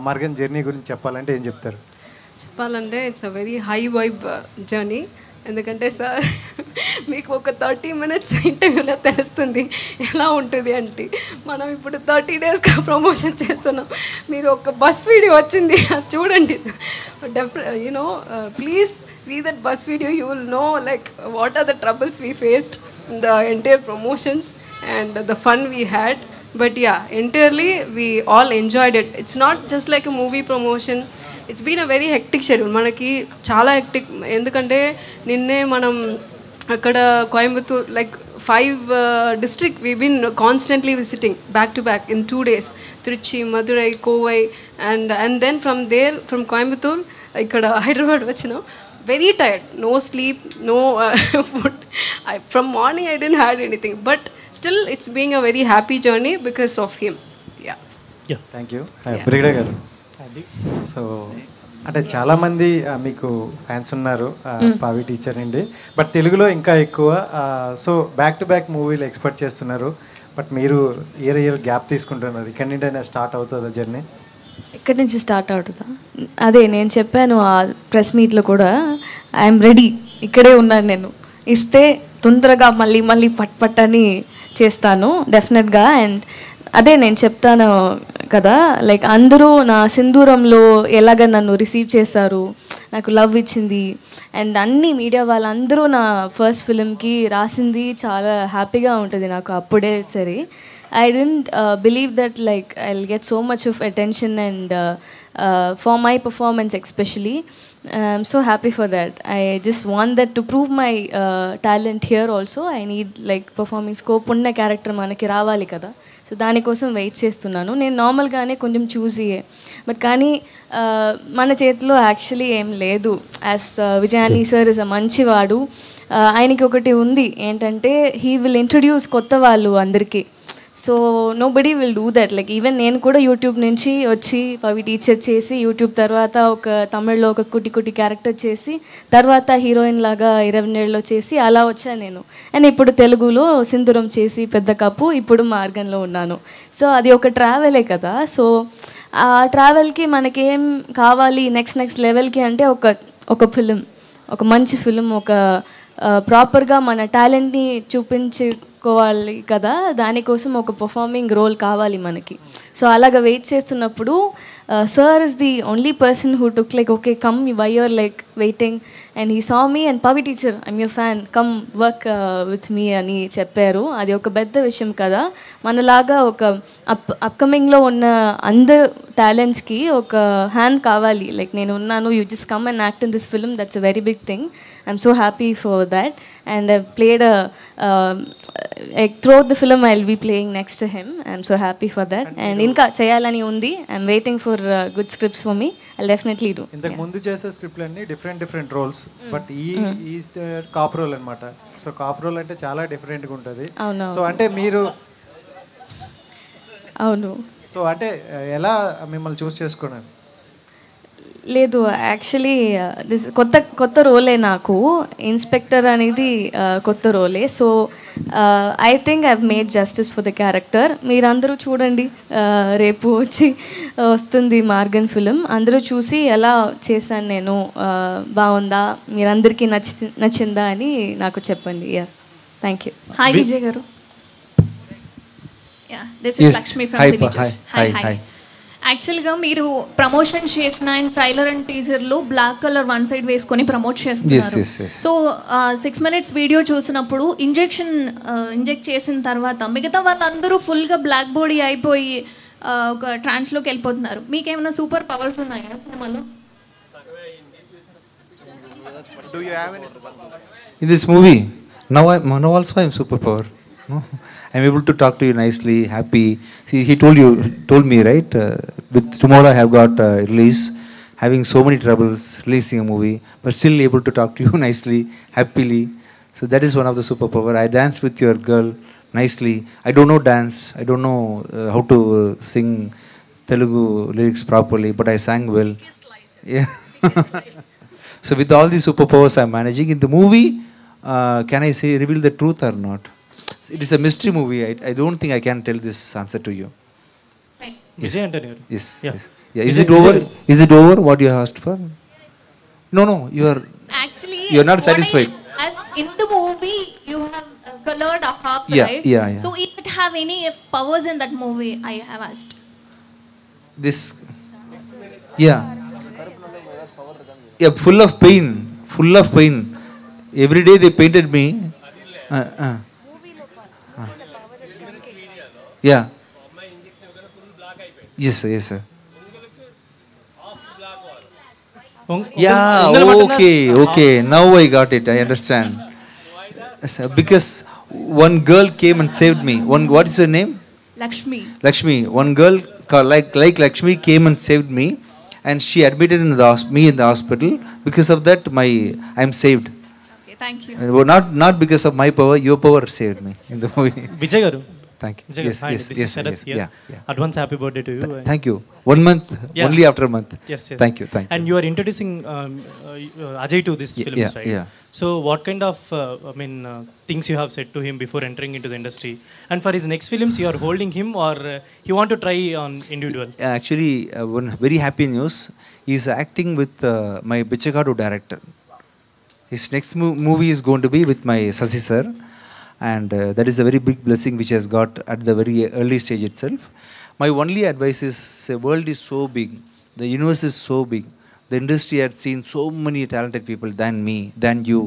N: Maargan journey గురించి చెప్పాలంటే ఏం చెప్తారు?
F: చెప్పాలంటే it's a very high vibe journey. ఎందుకంటే సార్ మీకు ఒక 30 minutes ఇంటర్వ్యూలో తెలుస్తుంది ఎలా ఉంటుంది అంటే, మనం ఇప్పుడు 30 daysగా ప్రమోషన్ చేస్తున్నాం. మీరు ఒక బస్ వీడియో వచ్చింది అది చూడండి. You know please see that bus video, you will know like what are the troubles we faced in the entire promotions and the fun we had. But yeah, entirely we all enjoyed it. It's not just like a movie promotion, it's been a very hectic schedule. మనకి చాలా hectic, ఎందుకంటే నిన్నే మనం అక్కడ Coimbatore like 5 districts we've been constantly visiting back to back in 2 days. Trichy, Madurai, Kovai, and then from there, from Coimbatore, ikkada Hyderabad vachina. Very tired, no sleep, no food. From morning I didn't had anything, but still it's being a very happy journey because of him. Yeah.
N: Thank you. Brigada garu. So అంటే చాలామంది మీకు fans ఉన్నారు పావి teacher నుండి, but తెలుగులో ఇంకా ఎక్కువ. So back to back మూవీలు expect చేస్తున్నారు, బట్ మీరు ఇయర్ గ్యాప్ తీసుకుంటున్నారు. ఇక్కడ నుండి స్టార్ట్ అవుతుందా జర్నీ?
E: ఇక్కడి నుంచి స్టార్ట్ అవుతుందా? అదే నేను చెప్పాను ఆ ప్రెస్ మీట్లో కూడా, ఐఎమ్ రెడీ, ఇక్కడే ఉన్నాను నేను. ఇస్తే తొందరగా మళ్ళీ పట్ అని చేస్తాను డెఫినెట్గా. అండ్ అదే నేను చెప్తాను కదా, లైక్ అందరూ నా సింధూరంలో ఎలాగ నన్ను రిసీవ్ చేశారు, నాకు లవ్ ఇచ్చింది, అండ్ అన్ని మీడియా వాళ్ళందరూ నా ఫస్ట్ ఫిలింకి రాసింది చాలా హ్యాపీగా ఉంటుంది నాకు అప్పుడే సరే. I didn't believe that like I'll get so much of attention and for my performance especially. I'm so happy for that. I just want that to prove my talent here also. I need like performing scope ఉన్న character మనకి రావాలి కదా, so దానికోసం wait చేస్తున్నాను. నేను నార్మల్గానే కొంచెం చూసియే, but కానీ మన చేతిలో యాక్చువల్లీ ఏం లేదు. యాజ్ విజయాని సార్ ఇస్ అ మంచివాడు. ఆయనకి ఒకటి ఉంది ఏంటంటే, హీ విల్ ఇంట్రడ్యూస్ కొత్త వాళ్ళు అందరికీ. So nobody will do that. Like even నేను కూడా యూట్యూబ్ నుంచి వచ్చి పవి టీచర్ చేసి, యూట్యూబ్ తర్వాత ఒక తమిళ్లో ఒక కుట్టి క్యారెక్టర్ చేసి, తర్వాత హీరోయిన్ లాగా 20 ఏళ్ళలో చేసి అలా వచ్చాను నేను. అండ్ ఇప్పుడు తెలుగులో సింధూరం చేసి పెద్ద కప్పు, ఇప్పుడు మార్గన్లో ఉన్నాను. సో అది ఒక ట్రావెలే కదా. సో ఆ ట్రావెల్కి మనకేం కావాలి నెక్స్ట్ లెవెల్కి అంటే ఒక ఫిలిం, ఒక మంచి ఫిలిం, ఒక ప్రాపర్గా మన టాలెంట్ని చూపించుకోవాలి కదా. దానికోసం ఒక పర్ఫార్మింగ్ రోల్ కావాలి మనకి. సో అలాగ వెయిట్ చేస్తున్నప్పుడు sir is the only person who took like, okay, come, why you're like waiting, and he saw me and Pavi teacher, I'm your fan, come work with me అని చెప్పారు. అది ఒక పెద్ద విషయం కదా. మనలాగా ఒక అప్కమింగ్లో ఉన్న అందరు టాలెంట్స్కి ఒక హ్యాండ్ కావాలి. లైక్ నేను ఉన్నాను, you just come and act in this film, that's a very big thing. I'm so happy for that, and I've played throughout the film I'll be playing next to him. I'm so happy for that, and inka cheyalani undi. I'm waiting for good scripts for me. I'll definitely do.
N: ఇంతకు ముందు చేసే స్క్రిప్ట్లు అన్ని different roles, but ఈ cop role అన్నమాట. So cop role అంటే చాలా డిఫరెంట్గా ఉంటుంది. సో అంటే మీరు
E: అవును,
N: సో అంటే ఎలా మిమ్మల్ని చూస్ చేసుకున్నారు?
E: లేదు, యాక్చువల్లీ దిస్ కొత్త రోలే నాకు. ఇన్స్పెక్టర్ అనేది కొత్త రోలే. So I think I've made justice for the character. మీరందరూ చూడండి, రేపు వస్తుంది మార్గన్ ఫిలిం. అందరూ చూసి ఎలా చేశాను నేను, బాగుందా, మీరందరికీ నచ్చిందా అని నాకు చెప్పండి. Yes, thank you.
O: Hi Vijay garu. This is Lakshmi from Cinejosh. Hi. యాక్చువల్గా మీరు ప్రమోషన్ చేసిన అండ్ ట్రైలర్ అండ్ టీజర్లో బ్లాక్ కలర్ వన్ సైడ్ వేసుకొని ప్రమోట్ చేస్తున్నారు. సో 6 minutes వీడియో చూసినప్పుడు ఇంజెక్ట్ చేసిన తర్వాత మిగతా వాళ్ళందరూ ఫుల్గా బ్లాక్ బాడీ అయిపోయి ఒక ట్రాన్స్లోకి వెళ్ళిపోతున్నారు. మీకేమైనా సూపర్ పవర్స్ ఉన్నాయా సినిమాలో?
C: In this movie, now also I'm superpower. No? I'm able to talk to you nicely, happy. See, he told me, right? With tomorrow I have got release, having so many troubles releasing a movie, but still able to talk to you nicely, happily. So that is one of the superpower. I danced with your girl nicely. I don't know dance. I don't know how to sing Telugu lyrics properly, but I sang well. Yeah. So with all these superpowers I'm managing in the movie, can I say reveal the truth or not? It is a mystery movie. I don't think I can tell this answer to you.
N: Vijay Antony garu.
C: Yes.
N: Yeah.
C: Yes. Yeah. Is it over? Is it over? What you asked for? No. You are.
O: Actually,
C: You are not satisfied.
O: As in the movie, you have colored a harp,
C: Yeah,
O: right?
C: yeah.
O: So it have any powers in that movie? I have asked.
C: This. Yeah. Yeah. Full of pain. Full of pain. Every day they painted me. Yeah. Yes, sir. Yes, sir. Yeah. Okay. Now I got it. I understand. Yes, because one girl came and saved me. What is her name?
O: Lakshmi.
C: Lakshmi. One girl like Lakshmi came and saved me, and she admitted me in the hospital. Because of that, I am saved.
O: Okay, thank you.
C: Not because of my power. Your power saved me in the movie.
N: Vijay garu.
C: Thank you.
N: Vijay garu. Hi, this is Sharath here.
C: Yeah.
N: Advance happy birthday to you.
C: Thank you. 1 month.
N: Yeah.
C: Only after a month.
N: Yes.
C: Thank you.
N: And you are introducing Ajay to this films, right?
C: Yeah.
N: So what kind of things you have said to him before entering into the industry? And for his next films, you are holding him, or you want to try on individual?
C: Actually, one very happy news. He is acting with my Bichagadu director. His next movie is going to be with my Sasi sir. And that is a very big blessing which has got at the very early stage itself. My only advice is, the world is so big, the universe is so big, the industry had seen so many talented people than me, than you.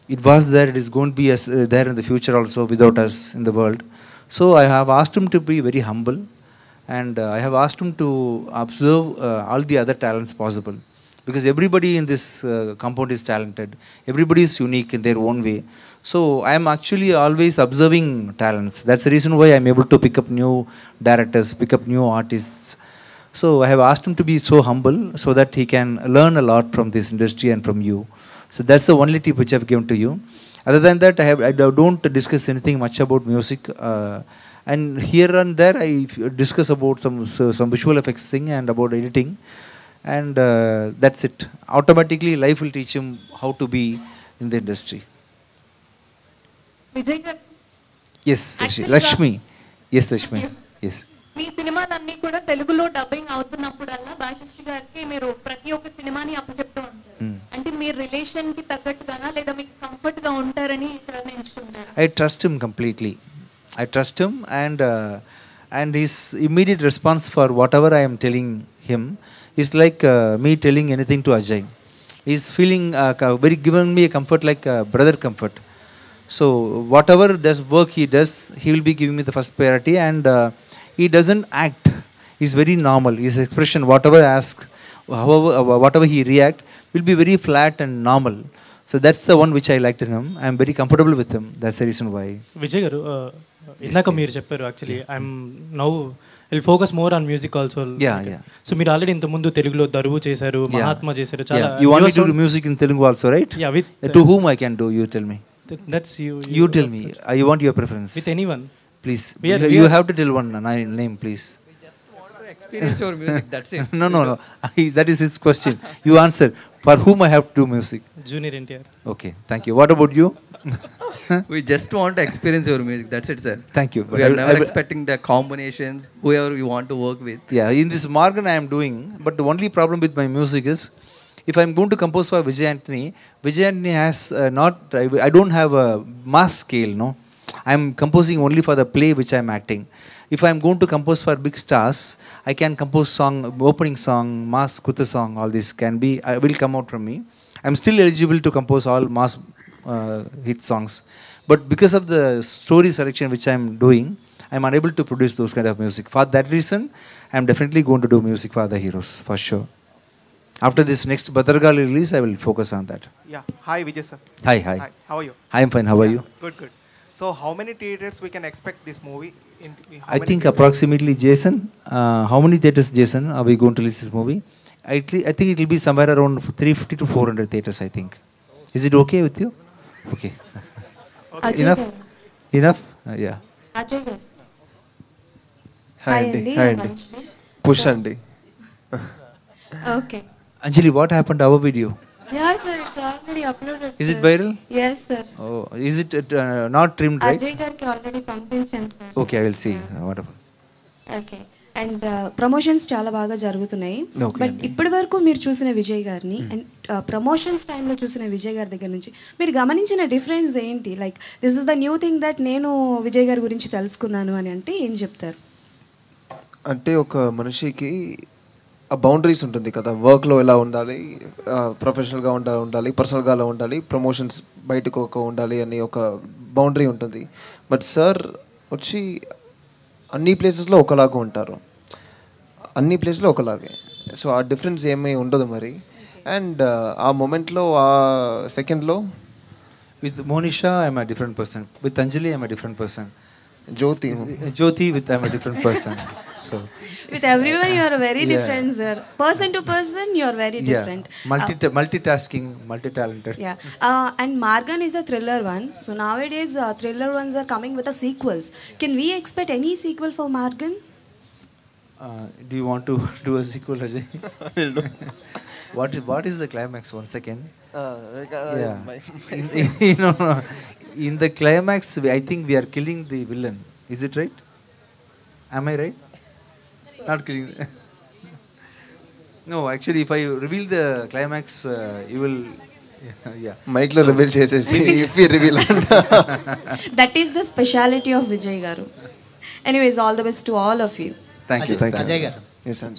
C: It was there, it is going to be there in the future also without us in the world. So I have asked him to be very humble, and I have asked him to observe all the other talents possible. Because everybody in this compound is talented, everybody is unique in their own way. So I am actually always observing talents. That's the reason why I am able to pick up new directors, pick up new artists. So I have asked him to be so humble so that he can learn a lot from this industry and from you. So that's the only tip which I have given to you. Other than that, I don't discuss anything much about music. And here and there I discuss about some visual effects thing and about editing. And that's it. Automatically life will teach him how to be in the industry.
O: Vijay garu.
C: Yes, Lakshmi. Yes, Lakshmi. Yes.
O: మీ సినిమాలన్నీ కూడా తెలుగులో dubbing అవుతున్నప్పుడల్లా Bhashasree గారికి మీరు ప్రతి ఒక్క సినిమాని అప్పచెప్తూ ఉంటారు. అంటే మీ రిలేషన్ కి తగ్గట్టుగానా లేదా మీకు కంఫర్ట్ గా ఉంటారని సార్ ఎంచుకుంటారు?
C: I trust him completely. I trust him, and his immediate response for whatever I am telling him is like me telling anything to Ajay. He's feeling very giving me a comfort like brother comfort. So whatever work he does, he will be giving me the first priority, and he doesn't act. He's very normal. His expression, whatever I ask, whatever he react, will be very flat and normal. So that's the one which I liked in him. I'm very comfortable with him. That's the reason why.
N: Vijay garu, ఇందాక మీరు చెప్పారు actually I'm now will focus more on music also. So మీరు already ఇంత ముందు తెలుగులో దరువు చేశారు, మహాత్మా చేశారు, చాలా.
C: You want me to do music in Telugu also, right?
N: Yeah, with
C: to whom I can do, you tell me.
N: That's you.
C: You tell me. You want your preference?
N: With anyone.
C: Please. You have to tell one name, please.
P: Experience your music, that's it.
C: No. That is his question. You answer. For whom I have to do music?
N: Junior NTR.
C: Okay, thank you. What about you?
P: We just want to experience your music, that's it, sir.
C: Thank you.
P: We are never expecting the combinations, whoever we want to work with.
C: Yeah, in this Morgan I am doing, but the only problem with my music is, if I am going to compose for Vijay Antony has I don't have a mass scale, no. I am composing only for the play which I am acting. If I am going to compose for big stars, I can compose song, opening song, mass kutha song, all this will come out from me. I am still eligible to compose all mass hit songs. But because of the story selection which I am doing, I am unable to produce those kind of music. For that reason, I am definitely going to do music for the heroes, for sure. After this next Bhadragali release, I will focus on that.
Q: Yeah. Hi, Vijay sir.
C: Hi.
Q: How are you?
C: I am fine. How are you?
Q: Good. So how many theaters we can expect this movie?
C: I think approximately, Jason, how many theaters, Jason, are we going to release this movie? I think it will be somewhere around 350 to 400 theaters, I think. Is it okay with you? Okay. Enough? Yeah.
O: Ajay garu.
D: Hi Andy. Push Andy.
O: Okay.
C: Anjali, what happened to our video?
R: Yeah, sir, it's already uploaded.
C: Is
R: sir.
C: it viral?
R: Yes, sir.
C: Oh, is it not trimmed, right?
R: Ajay గారికి already పంపించాను sir.
C: Okay, I will see. Whatever.
R: Okay. And promotions చాలా బాగా జరుగుతున్నాయి. But ఇప్పటి వరకు మీరు చూసిన విజయ్ గారిని అండ్ ప్రమోషన్స్ టైంలో చూసిన విజయ్ గారి దగ్గర నుంచి మీరు గమనించిన డిఫరెన్స్ ఏంటి? Like this is the new thing that నేను విజయ్ గారి గురించి తెలుసుకున్నాను అని అంటే ఏం చెప్తారు?
D: అంటే ఒక మనిషికి ఆ బౌండరీస్ ఉంటుంది కదా, వర్క్లో ఎలా ఉండాలి, ప్రొఫెషనల్గా ఉండాలి, పర్సనల్గా ఎలా ఉండాలి, ప్రమోషన్స్ బయటకు ఒక ఉండాలి అని ఒక బౌండరీ ఉంటుంది. బట్ సార్ వచ్చి అన్ని ప్లేసెస్లో ఒకలాగా ఉంటారు, అన్ని ప్లేస్లో ఒకలాగే. సో ఆ డిఫరెన్స్ ఏమీ ఉండదు మరి. అండ్ ఆ మూమెంట్లో ఆ సెకండ్లో
C: with Monisha I'm a different person, with Anjali I'm a different person, Jyoti with I'm a different person. So
R: with everyone you are very different, sir. Person to person you are very different.
C: Multitasking, multi-talented.
R: And Margan is a thriller one. So nowadays thriller ones are coming with a sequels. Can we expect any sequel for Margan?
C: Do you want to do a sequel, Ajay? I'll do. What is the climax? One second. No. In the climax, I think we are killing the villain. Is it right? Am I right? Not killing. No, actually, if I reveal the climax, you will. Yeah.
D: Mike lo reveal chesesi. If we reveal.
R: That is the speciality of Vijay garu. Anyways, all the best to all of you.
C: Thank you.
S: Ajay గారు,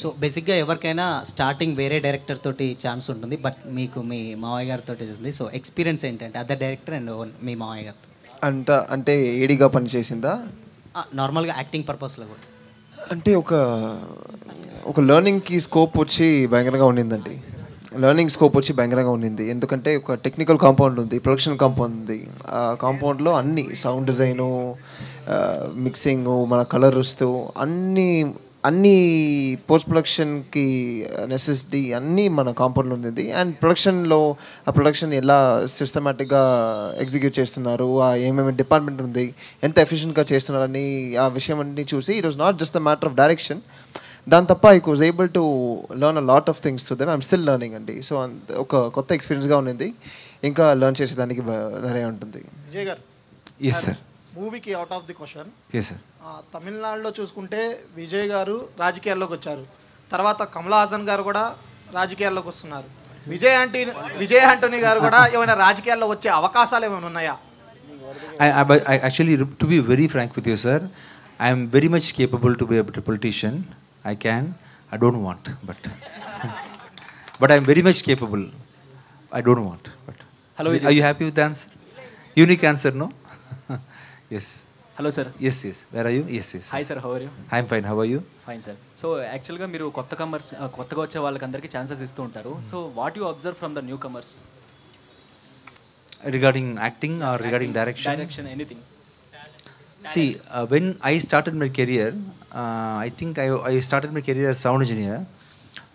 S: so బేసిక్గా ఎవరికైనా starting వేరే director తోటి chance ఉంటుంది, but మీకు మీ మావయ్య గారితో ఉంది. సో ఎక్స్పీరియన్స్ ఏంటంటే అదర్ డైరెక్టర్ అండ్ మీ మావయ్య గారితో
D: అంటే ఏడిగా పనిచేసిందా?
S: నార్మల్గా యాక్టింగ్ పర్పస్లో కూడా.
D: అంటే ఒక లెర్నింగ్కి స్కోప్ వచ్చి భయంకరంగా ఉండిందండి. లెర్నింగ్ స్కోప్ వచ్చి భయంకరంగా ఉండింది. ఎందుకంటే ఒక టెక్నికల్ కాంపౌండ్ ఉంది, ప్రొడక్షన్ కాంపౌండ్ ఉంది. ఆ కాంపౌండ్లో అన్ని సౌండ్ డిజైను, మిక్సింగ్, మన కలర్ వస్తూ అన్ని పోస్ట్ ప్రొడక్షన్కి నెసెసిటీ అన్నీ మన కాంపౌండ్లో ఉంది. అండ్ ప్రొడక్షన్లో ఆ ప్రొడక్షన్ ఎలా సిస్టమేటిక్గా ఎగ్జిక్యూట్ చేస్తున్నారు, ఏమేమి డిపార్ట్మెంట్ ఉంది, ఎంత ఎఫిషియెంట్గా చేస్తున్నారని ఆ విషయం అన్నీ చూసి it was not just the matter of direction. దాని తప్ప I was able to learn a lot of things to them. I'm still learning అండి. సో ఒక కొత్త ఎక్స్పీరియన్స్గా ఉన్నది, ఇంకా లెర్న్ చేసేదానికి ధైర్యం ఉంటుంది.
T: విజయ్ గారు,
C: ఎస్ సార్,
T: మూవీకి out of the question.
C: Yes sir.
T: తమిళనాడులో చూసుకుంటే విజయ్ గారు రాజకీయాల్లోకి వచ్చారు, తర్వాత కమల్ హాసన్ గారు కూడా రాజకీయాల్లోకి వస్తున్నారు. విజయ్ ఆంటోనీ గారు కూడా ఏమైనా రాజకీయాల్లో వచ్చే అవకాశాలు ఏమైనా ఉన్నాయా?
C: Actually, to be very frank with you, sir, I am very much capable to be a politician. I can. I don't want, but I am very much capable. I don't want. But
M: hello,
C: are you happy with the answer? Unique answer, no? Yes.
M: Hello, sir.
C: Yes. Where are you? Yes.
M: Hi, sir. How are you?
C: I am fine. How are you?
M: Fine, sir. So, actually, మీరు కొత్తగా వచ్చే వాళ్ళకందరికీ chances ఇస్తూ ఉంటారు. So, what you observe from the newcomers?
C: Regarding acting or regarding direction?
M: Direction, anything.
C: See, when I started my career, I think I started my career as sound engineer.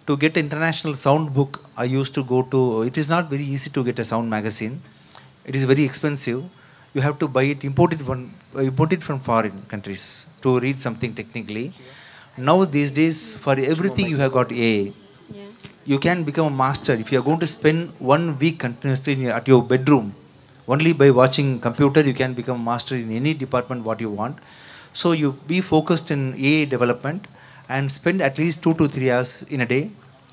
C: To get international sound book, I used to go to. It is not very easy to get a sound magazine. It is very expensive. You have to buy it, import it from foreign countries to read something technically. Now these days, for everything you have got AI. You can become a master if you are going to spend 1 week continuously at your bedroom. Only by watching computer you can become a master in any department what you want. So you be focused in AI development and spend at least 2 to 3 hours in a day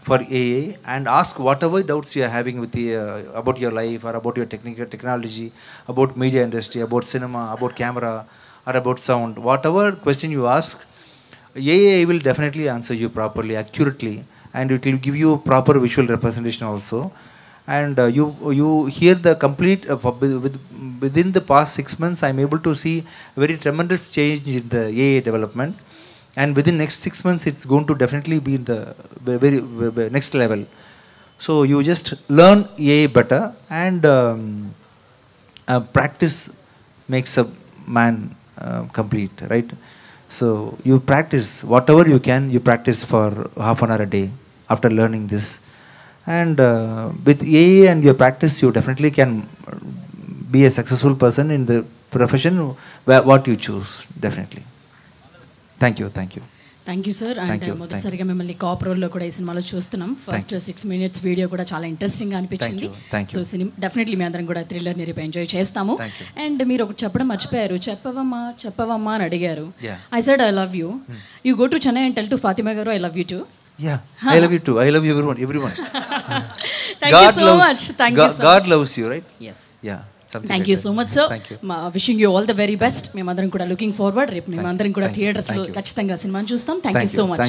C: for AA and ask whatever doubts you are having with about your life or about your technology, about media industry, about cinema, about camera or about sound. Whatever question you ask, AA will definitely answer you properly, accurately, and it will give you proper visual representation also. And you hear the complete within the past 6 months I am able to see very tremendous change in the AA development. And within next 6 months, it's going to definitely be in the very next level. So you just learn AI better, and practice makes a man complete, right? So you practice whatever you can. You practice for half an hour a day after learning this, and with AI and your practice, you definitely can be a successful person in the profession what you choose. Definitely. Thank you.
A: Thank you sir. And మొదటిసారిగా మిమ్మల్ని cap రోల్లో కూడా ఈ సినిమాలో చూస్తున్నాం. First 6 minutes video కూడా చాలా ఇంట్రెస్టింగ్గా అనిపించింది. సో సినిమా డెఫినెట్లీ మీ అందరం కూడా థ్రిల్లర్ని రేపు ఎంజాయ్ చేస్తాము. అండ్ మీరు ఒకటి చెప్పడం మర్చిపోయారు, చెప్పవమ్మా అని అడిగారు. I said I love you. You go to Chennai and tell to Fatima garu I love you too.
C: Yeah, I love you too. I love you everyone.
A: Thank you so much. Thank you so much.
C: God loves you, right?
A: Yes.
C: Yeah.
A: Thank you so much sir. Wishing you all the very best. మేమందరం కూడా looking forward. రేపు మేమందరం కూడా థియేటర్స్లో ఖచ్చితంగా సినిమాని చూస్తాం. Thank you so much.